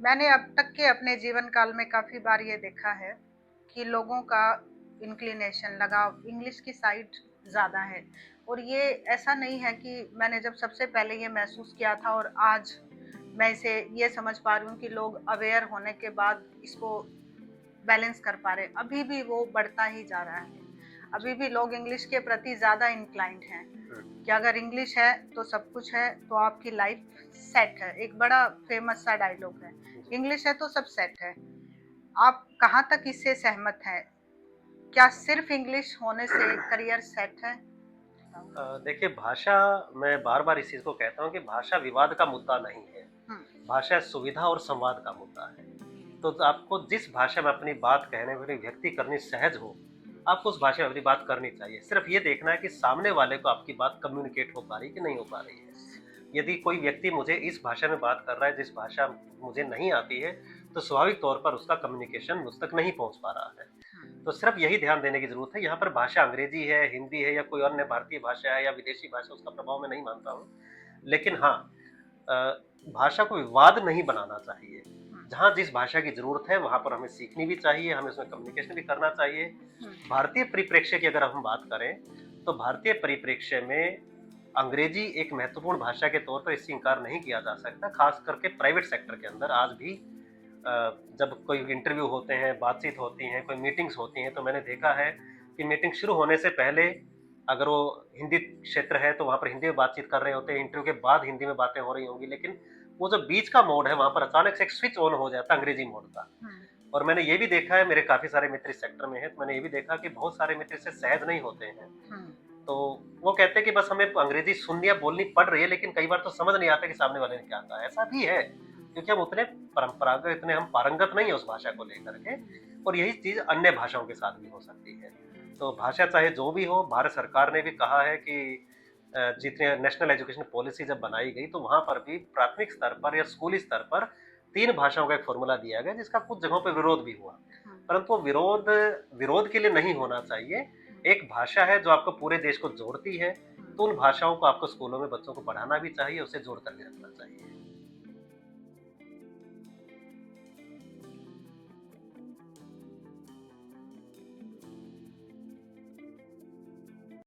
मैंने अब तक के अपने जीवन काल में काफ़ी बार ये देखा है कि लोगों का इंक्लिनेशन लगाव इंग्लिश की साइड ज़्यादा है। और ये ऐसा नहीं है कि मैंने जब सबसे पहले ये महसूस किया था और आज मैं इसे ये समझ पा रही हूँ कि लोग अवेयर होने के बाद इसको बैलेंस कर पा रहे हैं। अभी भी वो बढ़ता ही जा रहा है। अभी जी। भी लोग इंग्लिश के प्रति ज़्यादा इंक्लाइंड हैं हुँ, कि अगर इंग्लिश है तो सब कुछ है, तो आपकी लाइफ सेट है। एक बड़ा फेमस सा डायलॉग है, जी। इंग्लिश है तो सब सेट है। आप कहाँ तक इससे सहमत हैं? क्या सिर्फ इंग्लिश होने से करियर सेट है? देखिए भाषा, मैं बार-बार इस चीज़ को कहता हूँ कि भाषा विवाद का मुद्दा नहीं है। हुँ, भाषा सुविधा और संवाद का मुद्दा है। तो आपको जिस भाषा में अपनी बात कहने में, व्यक्ति करनी सहज हो, आपको उस भाषा में अपनी बात करनी चाहिए। सिर्फ़ ये देखना है कि सामने वाले को आपकी बात कम्युनिकेट हो पा रही है कि नहीं हो पा रही है। यदि कोई व्यक्ति मुझे इस भाषा में बात कर रहा है, जिस भाषा मुझे नहीं आती है, तो स्वाभाविक तौर पर उसका कम्युनिकेशन मुझ तक नहीं पहुँच पा रहा है। तो सिर्फ यही ध्यान देने की ज़रूरत है, यहाँ पर भाषा अंग्रेज़ी है, हिंदी है या कोई अन्य भारतीय भाषा है या विदेशी भाषा, उसका प्रभाव मैं नहीं मानता हूँ। लेकिन हाँ, अ, भाषा को विवाद नहीं बनाना चाहिए। हुँ, जहाँ जिस भाषा की ज़रूरत है, वहाँ पर हमें सीखनी भी चाहिए, हमें उसमें कम्युनिकेशन भी करना चाहिए। हुँ, भारतीय परिप्रेक्ष्य की अगर हम बात करें, तो भारतीय परिप्रेक्ष्य में अंग्रेजी एक महत्वपूर्ण भाषा के तौर पर इससे इनकार नहीं किया जा सकता, खास करके प्राइवेट सेक्टर के अंदर आज भी। अ, जब कोई इंटरव्यू होते हैं, बातचीत होती हैं, कोई मीटिंग्स होती हैं, तो मैंने देखा है कि मीटिंग शुरू होने से पहले अगर वो हिंदी क्षेत्र है, तो वहाँ पर हिंदी में बातचीत कर रहे होते हैं, इंटरव्यू के बाद हिंदी में बातें हो रही होंगी, लेकिन वो जो बीच का मोड है, वहाँ पर अचानक से एक स्विच ऑन हो जाता है अंग्रेजी मोड का। हुँ, और मैंने ये भी देखा है, मेरे काफ़ी सारे मित्र इस सेक्टर में हैं, तो मैंने ये भी देखा कि बहुत सारे मित्र इससे सहज नहीं होते हैं। हुँ, तो वो कहते हैं कि बस हमें अंग्रेजी सुननी या बोलनी पड़ रही है, लेकिन कई बार तो समझ नहीं आता कि सामने वाले ने क्या कहा। ऐसा भी है, क्योंकि हम उतने परंपरागत, इतने हम पारंगत नहीं है उस भाषा को लेकर के। और यही चीज़ अन्य भाषाओं के साथ भी हो सकती है। तो भाषा चाहे जो भी हो, भारत सरकार ने भी कहा है कि जितने नेशनल एजुकेशन पॉलिसी जब बनाई गई, तो वहाँ पर भी प्राथमिक स्तर पर या स्कूली स्तर पर 3 भाषाओं का एक फ़ॉर्मूला दिया गया, जिसका कुछ जगहों पे विरोध भी हुआ। हुँ, परंतु वो विरोध विरोध के लिए नहीं होना चाहिए। एक भाषा है जो आपको पूरे देश को जोड़ती है, हुँ, तो उन भाषाओं को आपको स्कूलों में बच्चों को पढ़ाना भी चाहिए, उसे जोड़ कर के रखना चाहिए।